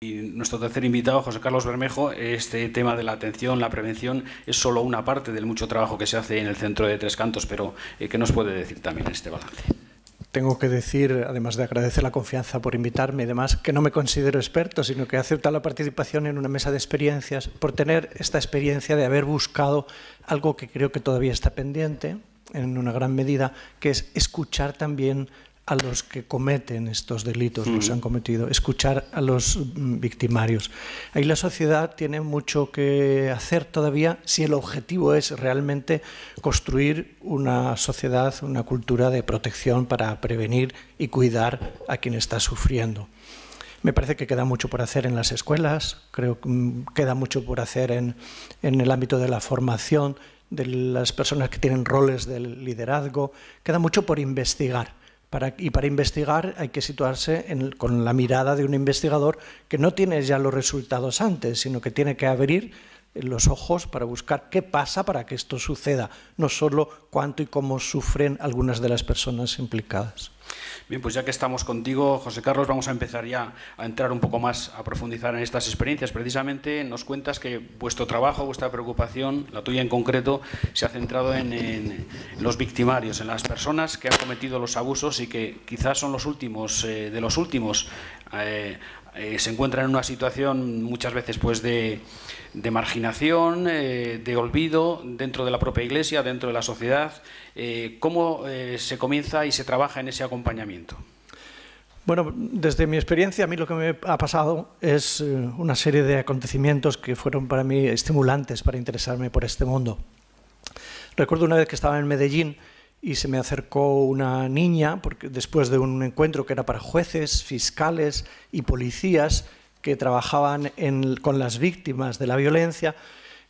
Y nuestro tercer invitado, José Carlos Bermejo, este tema de la atención, la prevención, es solo una parte del mucho trabajo que se hace en el Centro de Tres Cantos, pero ¿qué nos puede decir también en este balance? Tengo que decir, además de agradecer la confianza por invitarme y demás, que no me considero experto, sino que he aceptado la participación en una mesa de experiencias por tener esta experiencia de haber buscado algo que creo que todavía está pendiente, en una gran medida, que es escuchar también a los que cometen estos delitos, los han cometido, escuchar a los victimarios. Ahí la sociedad tiene mucho que hacer todavía si el objetivo es realmente construir una sociedad, una cultura de protección para prevenir y cuidar a quien está sufriendo. Me parece que queda mucho por hacer en las escuelas, creo que queda mucho por hacer en el ámbito de la formación de las personas que tienen roles de liderazgo, queda mucho por investigar. Y para investigar hay que situarse con la mirada de un investigador que no tiene ya los resultados antes, sino que tiene que abrir los ojos para buscar qué pasa para que esto suceda, no solo cuánto y cómo sufren algunas de las personas implicadas. Bien, pues ya que estamos contigo, José Carlos, vamos a empezar ya a entrar un poco más, a profundizar en estas experiencias. Precisamente nos cuentas que vuestro trabajo, vuestra preocupación, la tuya en concreto, se ha centrado en los victimarios, en las personas que han cometido los abusos y que quizás son los últimos de los últimos. Se encuentran en una situación muchas veces pues de marginación, de olvido dentro de la propia Iglesia, dentro de la sociedad. ¿Cómo se comienza y se trabaja en ese acompañamiento? Bueno, desde mi experiencia, a mí lo que me ha pasado es una serie de acontecimientos que fueron para mí estimulantes para interesarme por este mundo. Recuerdo una vez que estaba en Medellín y se me acercó una niña, porque después de un encuentro que era para jueces, fiscales y policías que trabajaban con las víctimas de la violencia.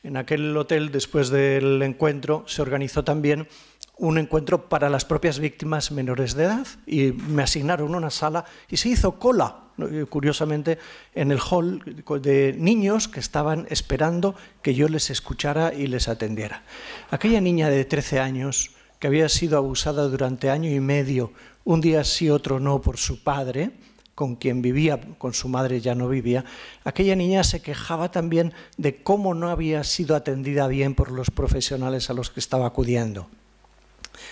En aquel hotel, después del encuentro, se organizó también un encuentro para las propias víctimas menores de edad y me asignaron una sala y se hizo cola, curiosamente, en el hall de niños que estaban esperando que yo les escuchara y les atendiera. Aquella niña de 13 años que había sido abusada durante año y medio, un día sí, otro no, por su padre, con quien vivía, con su madre ya no vivía, aquella niña se quejaba también de cómo no había sido atendida bien por los profesionales a los que estaba acudiendo.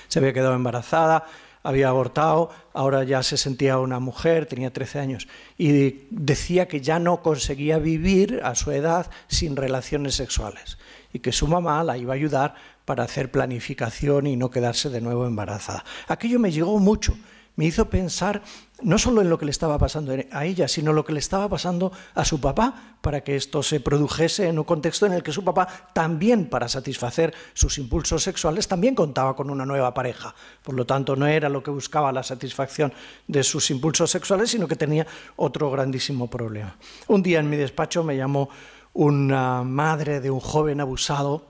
Se había quedado embarazada, había abortado, ahora ya se sentía una mujer, tenía 13 años, y decía que ya no conseguía vivir a su edad sin relaciones sexuales y que su mamá la iba a ayudar para hacer planificación y no quedarse de nuevo embarazada. Aquello me llegó mucho, me hizo pensar no solo en lo que le estaba pasando a ella, sino lo que le estaba pasando a su papá, para que esto se produjese en un contexto en el que su papá también, para satisfacer sus impulsos sexuales, también contaba con una nueva pareja. Por lo tanto, no era lo que buscaba la satisfacción de sus impulsos sexuales, sino que tenía otro grandísimo problema. Un día en mi despacho me llamó una madre de un joven abusado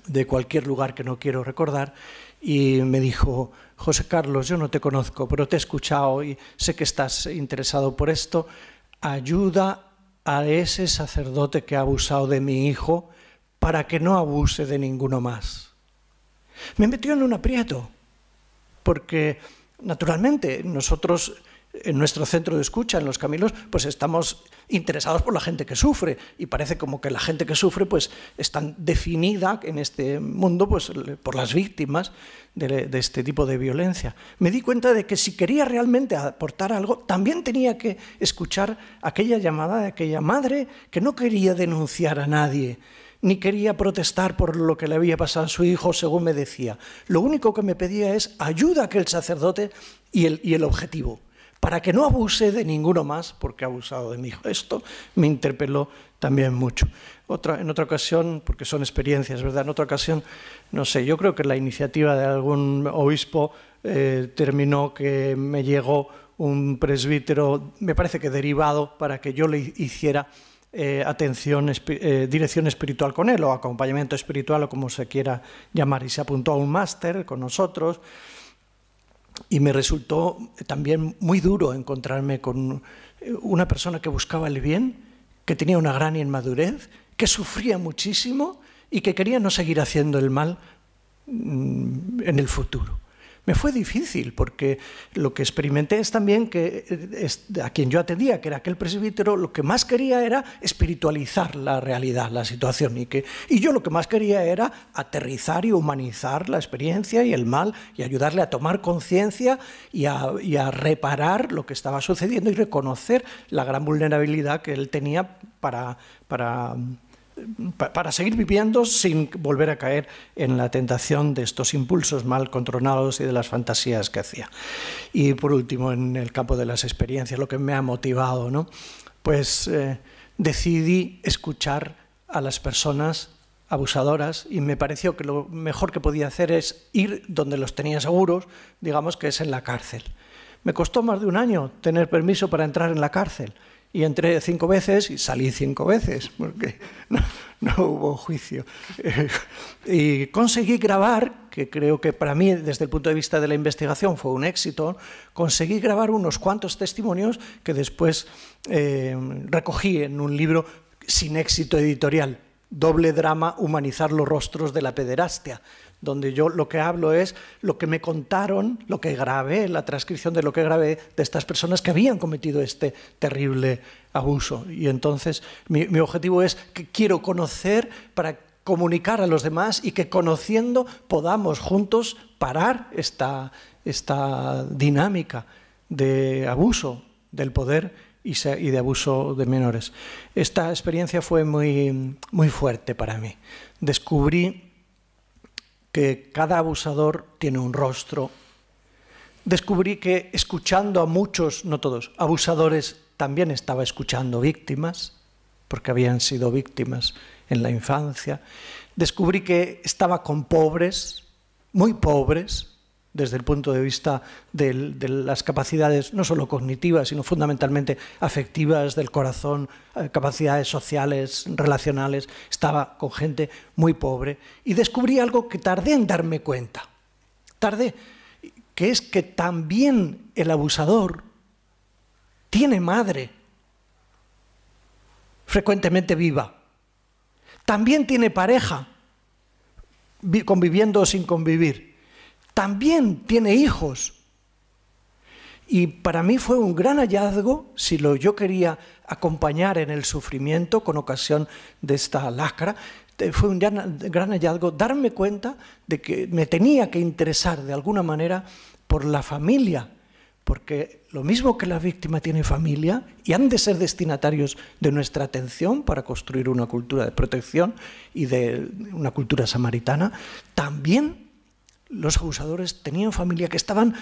de cualquier lugar que no quiero recordar y me dijo: José Carlos, yo no te conozco, pero te he escuchado y sé que estás interesado por esto. Ayuda a ese sacerdote que ha abusado de mi hijo para que no abuse de ninguno más. Me metió en un aprieto, porque naturalmente nosotros en nuestro centro de escucha, en Los Camilos, pues estamos interesados por la gente que sufre y parece como que la gente que sufre pues está definida en este mundo pues por las víctimas de este tipo de violencia. Me di cuenta de que si quería realmente aportar algo, también tenía que escuchar aquella llamada de aquella madre que no quería denunciar a nadie, ni quería protestar por lo que le había pasado a su hijo, según me decía. Lo único que me pedía es ayuda a aquel sacerdote y el objetivo, para que no abuse de ninguno más, porque ha abusado de mi hijo. Esto me interpeló también mucho. En otra ocasión, porque son experiencias, ¿verdad? En otra ocasión, no sé, yo creo que la iniciativa de algún obispo terminó que me llegó un presbítero, me parece que derivado, para que yo le hiciera dirección espiritual con él, o acompañamiento espiritual, o como se quiera llamar, y se apuntó a un máster con nosotros. Y me resultó también muy duro encontrarme con una persona que buscaba el bien, que tenía una gran inmadurez, que sufría muchísimo y que quería no seguir haciendo el mal en el futuro. Me fue difícil porque lo que experimenté es también que a quien yo atendía, que era aquel presbítero, lo que más quería era espiritualizar la realidad, la situación, y yo lo que más quería era aterrizar y humanizar la experiencia y el mal y ayudarle a tomar conciencia y a reparar lo que estaba sucediendo y reconocer la gran vulnerabilidad que él tenía para seguir viviendo sin volver a caer en la tentación de estos impulsos mal controlados y de las fantasías que hacía. Y por último, en el campo de las experiencias, lo que me ha motivado, ¿no? Pues decidí escuchar a las personas abusadoras y me pareció que lo mejor que podía hacer es ir donde los tenía seguros, digamos que es en la cárcel. Me costó más de un año tener permiso para entrar en la cárcel. Y entré 5 veces y salí 5 veces, porque no hubo juicio. Y conseguí grabar, que creo que para mí, desde el punto de vista de la investigación, fue un éxito, conseguí grabar unos cuantos testimonios que después recogí en un libro sin éxito editorial, Doble drama, humanizar los rostros de la pederastia, donde yo lo que hablo es lo que me contaron, lo que grabé, la transcripción de lo que grabé de estas personas que habían cometido este terrible abuso. Y entonces mi objetivo es que quiero conocer para comunicar a los demás y que conociendo podamos juntos parar esta dinámica de abuso del poder y de abuso de menores. Esta experiencia fue muy, muy fuerte para mí. Descubrí que cada abusador tiene un rostro. Descubrí que escuchando a muchos, no todos, abusadores, también estaba escuchando víctimas, porque habían sido víctimas en la infancia. Descubrí que estaba con pobres, muy pobres, desde el punto de vista de las capacidades no solo cognitivas, sino fundamentalmente afectivas del corazón, capacidades sociales, relacionales. Estaba con gente muy pobre y descubrí algo que tardé en darme cuenta. Que es que también el abusador tiene madre, frecuentemente viva. También tiene pareja, conviviendo o sin convivir. También tiene hijos. Y para mí fue un gran hallazgo, si yo quería acompañar en el sufrimiento con ocasión de esta lacra, fue un gran hallazgo darme cuenta de que me tenía que interesar de alguna manera por la familia, porque lo mismo que la víctima tiene familia y han de ser destinatarios de nuestra atención para construir una cultura de protección y de una cultura samaritana, también los abusadores tenían familia que estaban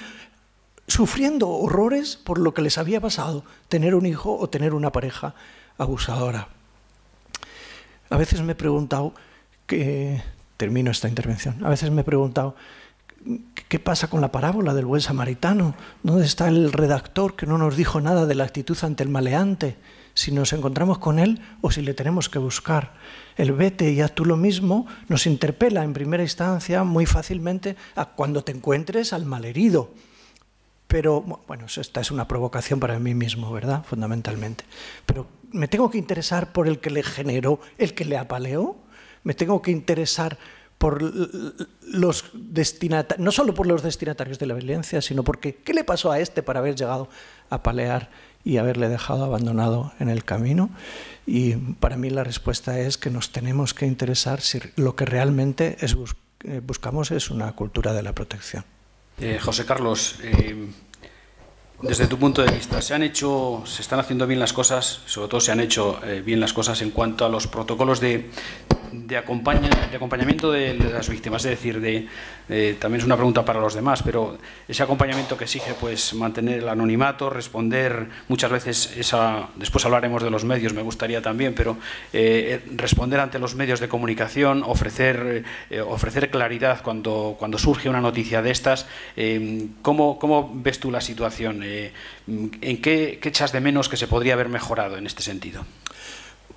sufriendo horrores por lo que les había pasado, tener un hijo o tener una pareja abusadora. A veces me he preguntado, termino esta intervención, a veces me he preguntado, ¿qué pasa con la parábola del buen samaritano? ¿Dónde está el redactor que no nos dijo nada de la actitud ante el maleante? Si nos encontramos con él o si le tenemos que buscar. El vete y haz tú lo mismo nos interpela en primera instancia muy fácilmente a cuando te encuentres al malherido. Pero, bueno, esta es una provocación para mí mismo, ¿verdad? Fundamentalmente. Pero me tengo que interesar por el que le generó, el que le apaleó. Me tengo que interesar por los destinatarios, no solo por los destinatarios de la violencia, sino porque ¿qué le pasó a este para haber llegado a apalear y haberle dejado abandonado en el camino? Y para mí la respuesta es que nos tenemos que interesar si lo que realmente buscamos es una cultura de la protección. José Carlos, desde tu punto de vista, ¿se están haciendo bien las cosas? Sobre todo se han hecho bien las cosas en cuanto a los protocolos de acompañamiento de las víctimas, es decir, también es una pregunta para los demás, pero ese acompañamiento que exige pues mantener el anonimato, responder muchas veces, después hablaremos de los medios, me gustaría también, pero responder ante los medios de comunicación, ofrecer claridad cuando surge una noticia de estas. ¿Cómo ves tú la situación? ¿En qué echas de menos que se podría haber mejorado en este sentido?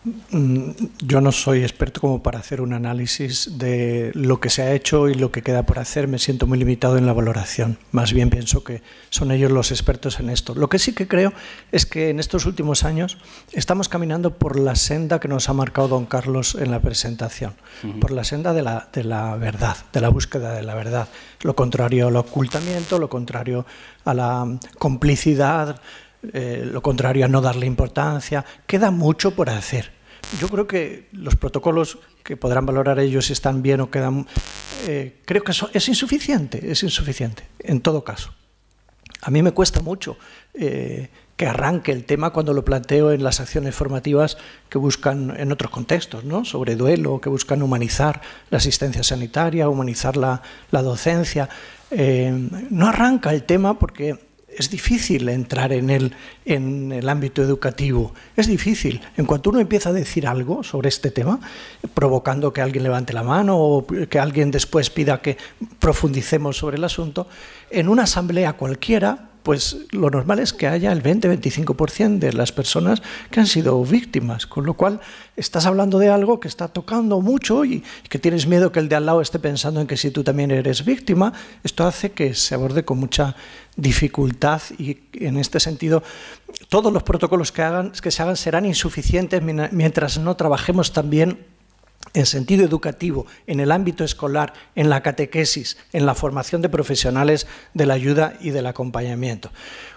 Yo no soy experto como para hacer un análisis de lo que se ha hecho y lo que queda por hacer. Me siento muy limitado en la valoración. Más bien pienso que son ellos los expertos en esto. Lo que sí que creo es que en estos últimos años estamos caminando por la senda que nos ha marcado don Carlos en la presentación, por la senda de la verdad, de la búsqueda de la verdad. Lo contrario al ocultamiento, lo contrario a la complicidad, lo contrario a no darle importancia. Queda mucho por hacer. Yo creo que los protocolos, que podrán valorar ellos si están bien o quedan, creo que eso es insuficiente en todo caso. A mí me cuesta mucho que arranque el tema cuando lo planteo en las acciones formativas que buscan en otros contextos, ¿no? Sobre duelo, que buscan humanizar la asistencia sanitaria, humanizar la docencia. No arranca el tema porque es difícil entrar en el ámbito educativo. Es difícil. En cuanto uno empieza a decir algo sobre este tema, provocando que alguien levante la mano o que alguien después pida que profundicemos sobre el asunto, en una asamblea cualquiera, pues lo normal es que haya el 20-25% de las personas que han sido víctimas, con lo cual estás hablando de algo que está tocando mucho y que tienes miedo que el de al lado esté pensando en que si tú también eres víctima. Esto hace que se aborde con mucha dificultad y en este sentido todos los protocolos que se hagan serán insuficientes mientras no trabajemos también en sentido educativo, en el ámbito escolar, en la catequesis, en la formación de profesionales de la ayuda y del acompañamiento.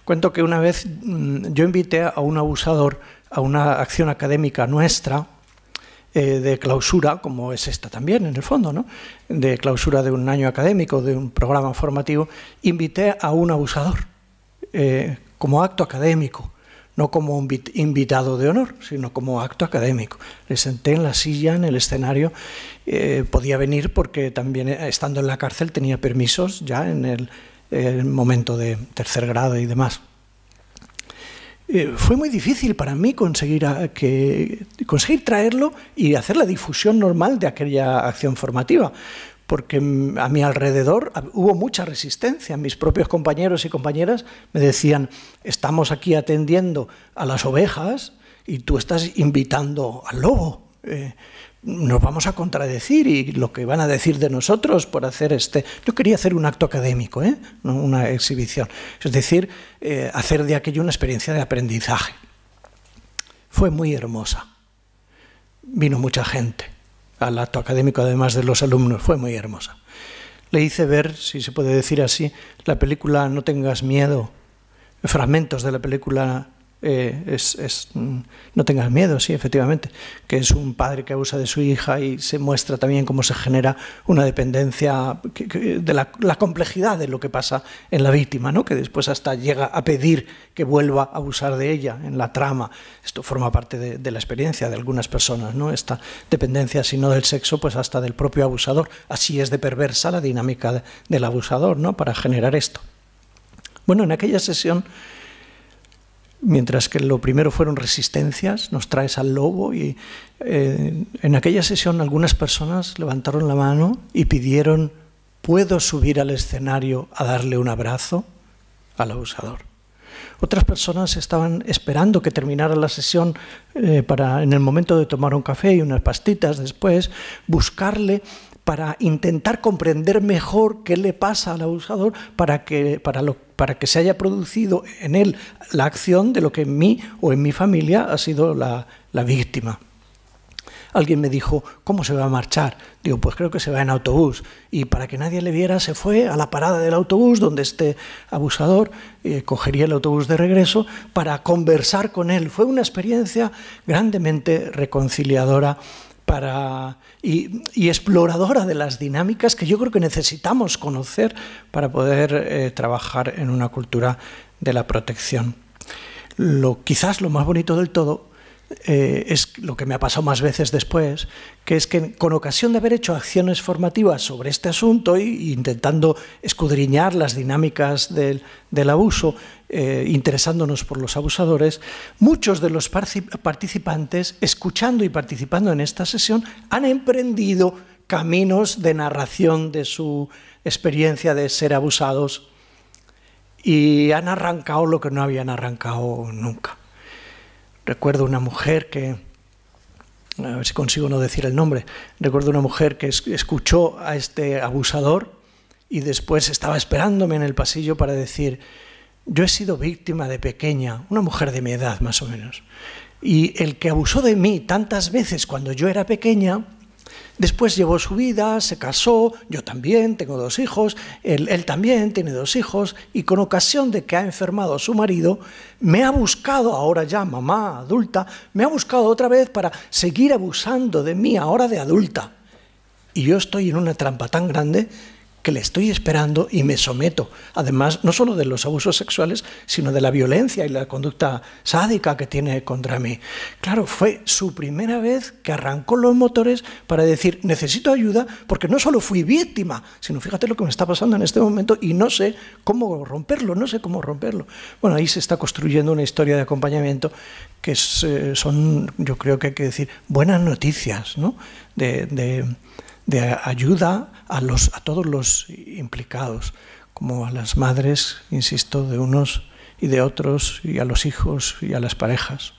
Cuento que una vez yo invité a un abusador a una acción académica nuestra de clausura, como es esta también en el fondo, ¿no? De clausura de un año académico, de un programa formativo. Invité a un abusador como acto académico, no como un invitado de honor, sino como acto académico. Le senté en la silla, en el escenario. Podía venir porque también, estando en la cárcel, tenía permisos ya en el momento de tercer grado y demás. Fue muy difícil para mí conseguir traerlo y hacer la difusión normal de aquella acción formativa, porque a mi alrededor hubo mucha resistencia. Mis propios compañeros y compañeras me decían: estamos aquí atendiendo a las ovejas y tú estás invitando al lobo. Nos vamos a contradecir y lo que van a decir de nosotros por hacer Yo quería hacer un acto académico, no una exhibición. Es decir, hacer de aquello una experiencia de aprendizaje. Fue muy hermosa. Vino mucha gente al acto académico, además de los alumnos. Fue muy hermosa. Le hice ver, si se puede decir así, la película No tengas miedo, fragmentos de la película No tengas miedo, sí, efectivamente, que es un padre que abusa de su hija y se muestra también cómo se genera una dependencia de la complejidad de lo que pasa en la víctima, ¿no? Que después hasta llega a pedir que vuelva a abusar de ella en la trama. Esto forma parte de la experiencia de algunas personas, ¿no? Esta dependencia, si no del sexo, pues hasta del propio abusador. Así es de perversa la dinámica del abusador, ¿no? Para generar esto. Bueno, en aquella sesión, mientras que lo primero fueron resistencias, nos traes al lobo, y en aquella sesión algunas personas levantaron la mano y pidieron: ¿puedo subir al escenario a darle un abrazo al abusador? Otras personas estaban esperando que terminara la sesión para, en el momento de tomar un café y unas pastitas después, buscarle para intentar comprender mejor qué le pasa al abusador para que se haya producido en él la acción de lo que en mí o en mi familia ha sido la víctima. Alguien me dijo: ¿cómo se va a marchar? Digo: pues creo que se va en autobús. Y para que nadie le viera, se fue a la parada del autobús donde este abusador cogería el autobús de regreso para conversar con él. Fue una experiencia grandemente reconciliadora y exploradora de las dinámicas que yo creo que necesitamos conocer para poder trabajar en una cultura de la protección. Quizás lo más bonito del todo es lo que me ha pasado más veces después, que es que con ocasión de haber hecho acciones formativas sobre este asunto e intentando escudriñar las dinámicas del abuso, interesándonos por los abusadores, muchos de los participantes, escuchando y participando en esta sesión, han emprendido caminos de narración de su experiencia de ser abusados y han arrancado lo que no habían arrancado nunca. Recuerdo una mujer que a ver si consigo no decir el nombre, recuerdo una mujer que escuchó a este abusador y después estaba esperándome en el pasillo para decir: yo he sido víctima de pequeña, una mujer de mi edad más o menos, y el que abusó de mí tantas veces cuando yo era pequeña, después llevó su vida, se casó, yo también, tengo 2 hijos, él también tiene 2 hijos, y con ocasión de que ha enfermado a su marido, me ha buscado, ahora ya mamá adulta, me ha buscado otra vez para seguir abusando de mí ahora de adulta. Y yo estoy en una trampa tan grande que le estoy esperando y me someto. Además, no solo de los abusos sexuales, sino de la violencia y la conducta sádica que tiene contra mí. Claro, fue su primera vez que arrancó los motores para decir: necesito ayuda, porque no solo fui víctima, sino fíjate lo que me está pasando en este momento y no sé cómo romperlo, no sé cómo romperlo. Bueno, ahí se está construyendo una historia de acompañamiento que son, yo creo que hay que decir, buenas noticias, ¿no? De ayuda a todos los implicados, como a las madres, insisto, de unos y de otros, y a los hijos y a las parejas.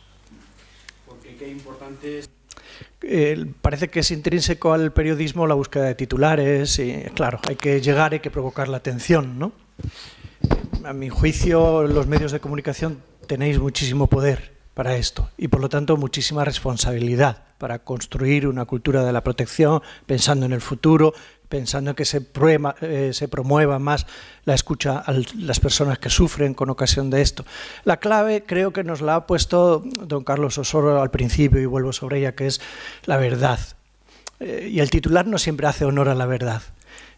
Porque qué importante es... Parece que es intrínseco al periodismo la búsqueda de titulares, y claro, hay que llegar, hay que provocar la atención, ¿no? A mi juicio, los medios de comunicación tenéis muchísimo poder para esto y por lo tanto muchísima responsabilidad para construir una cultura de la protección, pensando en el futuro, pensando en que se promueva más la escucha a las personas que sufren con ocasión de esto. La clave creo que nos la ha puesto don Carlos Osoro al principio, y vuelvo sobre ella, que es la verdad. Y el titular no siempre hace honor a la verdad.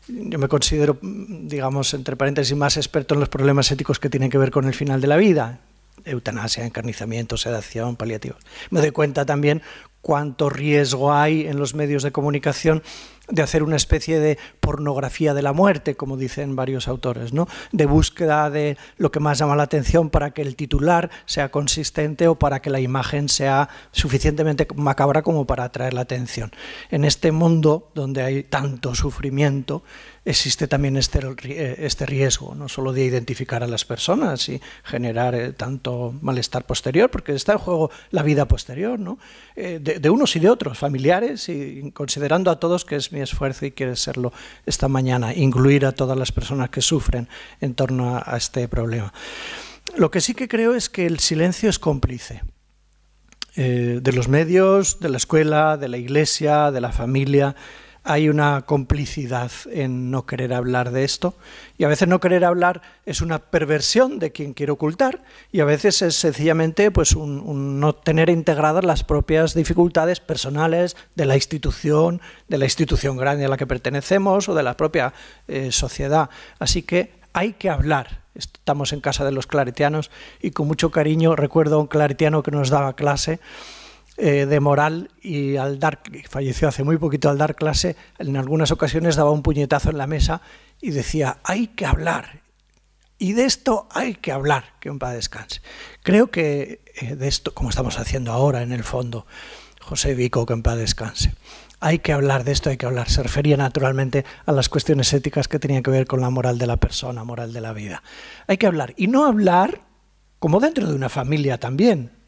Yo me considero, digamos, entre paréntesis, más experto en los problemas éticos que tienen que ver con el final de la vida: eutanasia, encarnizamiento, sedación, paliativos. Me doy cuenta también cuánto riesgo hay en los medios de comunicación de hacer una especie de pornografía de la muerte, como dicen varios autores, ¿no? De búsqueda de lo que más llama la atención para que el titular sea consistente o para que la imagen sea suficientemente macabra como para atraer la atención. En este mundo donde hay tanto sufrimiento, existe también este riesgo, no solo de identificar a las personas y generar tanto malestar posterior, porque está en juego la vida posterior, ¿no? De unos y de otros, familiares, y considerando a todos, que es mi esfuerzo y quiere serlo esta mañana, incluir a todas las personas que sufren en torno a este problema. Lo que sí que creo es que el silencio es cómplice de los medios, de la escuela, de la iglesia, de la familia. Hay una complicidad en no querer hablar de esto, y a veces no querer hablar es una perversión de quien quiere ocultar, y a veces es sencillamente pues un no tener integradas las propias dificultades personales de la institución grande a la que pertenecemos o de la propia sociedad. Así que hay que hablar. Estamos en casa de los claretianos y con mucho cariño recuerdo a un claretiano que nos daba clase de moral, y falleció hace muy poquito, al dar clase, en algunas ocasiones daba un puñetazo en la mesa y decía: hay que hablar, y de esto hay que hablar, que en paz descanse. Creo que de esto, como estamos haciendo ahora en el fondo, José Vico, que en paz descanse, hay que hablar de esto, hay que hablar. Se refería naturalmente a las cuestiones éticas que tenían que ver con la moral de la persona, moral de la vida. Hay que hablar, y no hablar como dentro de una familia también.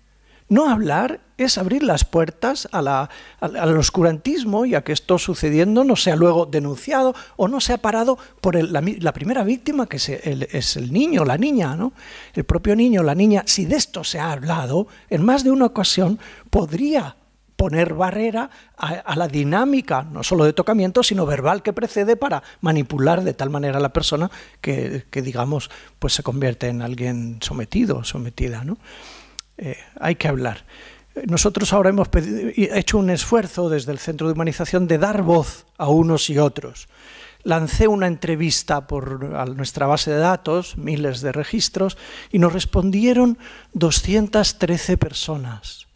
No hablar es abrir las puertas al oscurantismo y a que esto sucediendo no sea luego denunciado o no sea parado por la primera víctima, que es el niño, la niña, ¿no? El propio niño, la niña. Si de esto se ha hablado, en más de una ocasión podría poner barrera a la dinámica, no solo de tocamiento, sino verbal, que precede, para manipular de tal manera a la persona que digamos, pues se convierte en alguien sometido, sometida, ¿no? Hay que hablar. Nosotros ahora hemos hecho un esfuerzo desde el Centro de Humanización de dar voz a unos y otros. Lancé una entrevista a nuestra base de datos, miles de registros, y nos respondieron 213 personas.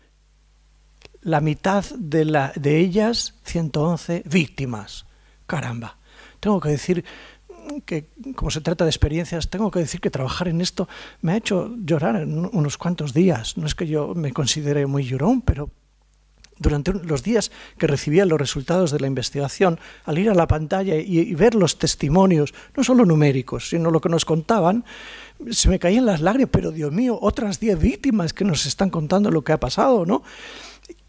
La mitad de ellas, 111 víctimas. Caramba, tengo que decir que, como se trata de experiencias, tengo que decir que trabajar en esto me ha hecho llorar en unos cuantos días. No es que yo me considere muy llorón, pero durante los días que recibía los resultados de la investigación, al ir a la pantalla y ver los testimonios, no solo numéricos, sino lo que nos contaban, se me caían las lágrimas. Pero Dios mío, otras 10 víctimas que nos están contando lo que ha pasado, ¿no?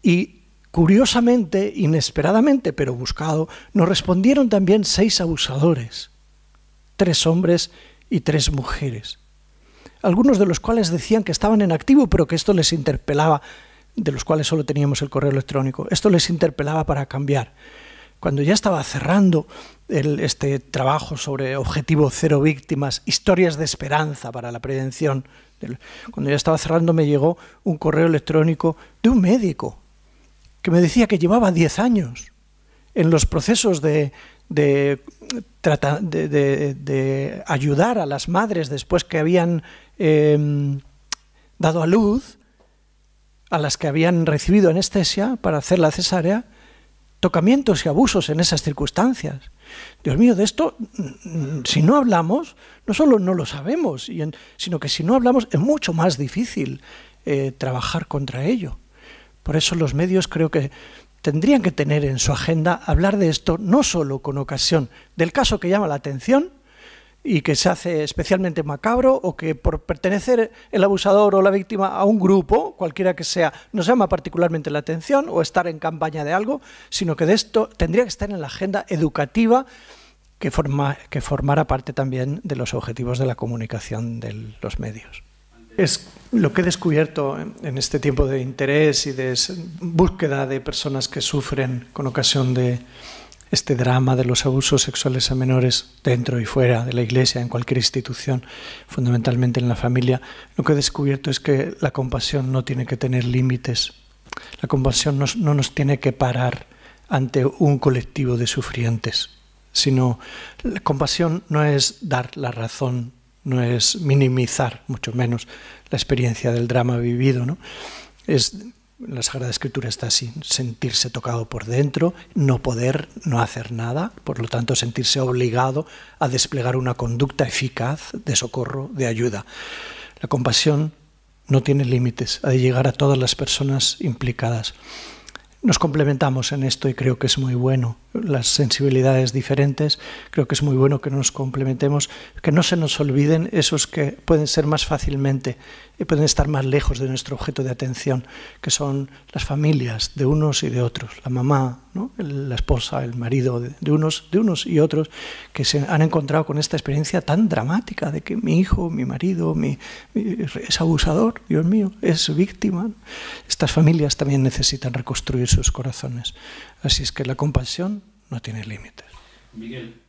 Y curiosamente, inesperadamente, pero buscado, nos respondieron también 6 abusadores, 3 hombres y 3 mujeres, algunos de los cuales decían que estaban en activo, pero que esto les interpelaba, de los cuales solo teníamos el correo electrónico, esto les interpelaba para cambiar. Cuando ya estaba cerrando este trabajo sobre Objetivo Cero Víctimas, historias de esperanza para la prevención, cuando ya estaba cerrando me llegó un correo electrónico de un médico que me decía que llevaba 10 años en los procesos de ayudar a las madres después que habían dado a luz, a las que habían recibido anestesia para hacer la cesárea, tocamientos y abusos en esas circunstancias. Dios mío, de esto, si no hablamos, no solo no lo sabemos, sino que si no hablamos es mucho más difícil trabajar contra ello. Por eso los medios creo que tendrían que tener en su agenda hablar de esto no solo con ocasión del caso que llama la atención y que se hace especialmente macabro, o que por pertenecer el abusador o la víctima a un grupo, cualquiera que sea, nos llama particularmente la atención, o estar en campaña de algo, sino que de esto tendría que estar en la agenda educativa que formara parte también de los objetivos de la comunicación de los medios. Es lo que he descubierto en este tiempo de interés y de búsqueda de personas que sufren con ocasión de este drama de los abusos sexuales a menores dentro y fuera de la Iglesia, en cualquier institución, fundamentalmente en la familia. Lo que he descubierto es que la compasión no tiene que tener límites. La compasión no nos tiene que parar ante un colectivo de sufrientes, sino la compasión no es dar la razón, no es minimizar, mucho menos, la experiencia del drama vivido, ¿no? La Sagrada Escritura está así: sentirse tocado por dentro, no poder no hacer nada, por lo tanto sentirse obligado a desplegar una conducta eficaz de socorro, de ayuda. La compasión no tiene límites, ha de llegar a todas las personas implicadas. Nos complementamos en esto y creo que es muy bueno. Las sensibilidades diferentes, creo que es muy bueno que nos complementemos, que no se nos olviden esos que pueden ser más fácilmente, pueden estar más lejos de nuestro objeto de atención, que son las familias de unos y de otros, la mamá, ¿no? La esposa, el marido de unos y otros, que se han encontrado con esta experiencia tan dramática de que mi hijo, mi marido, es abusador, Dios mío, es víctima. Estas familias también necesitan reconstruir sus corazones. Así es que la compasión no tiene límites. Miguel.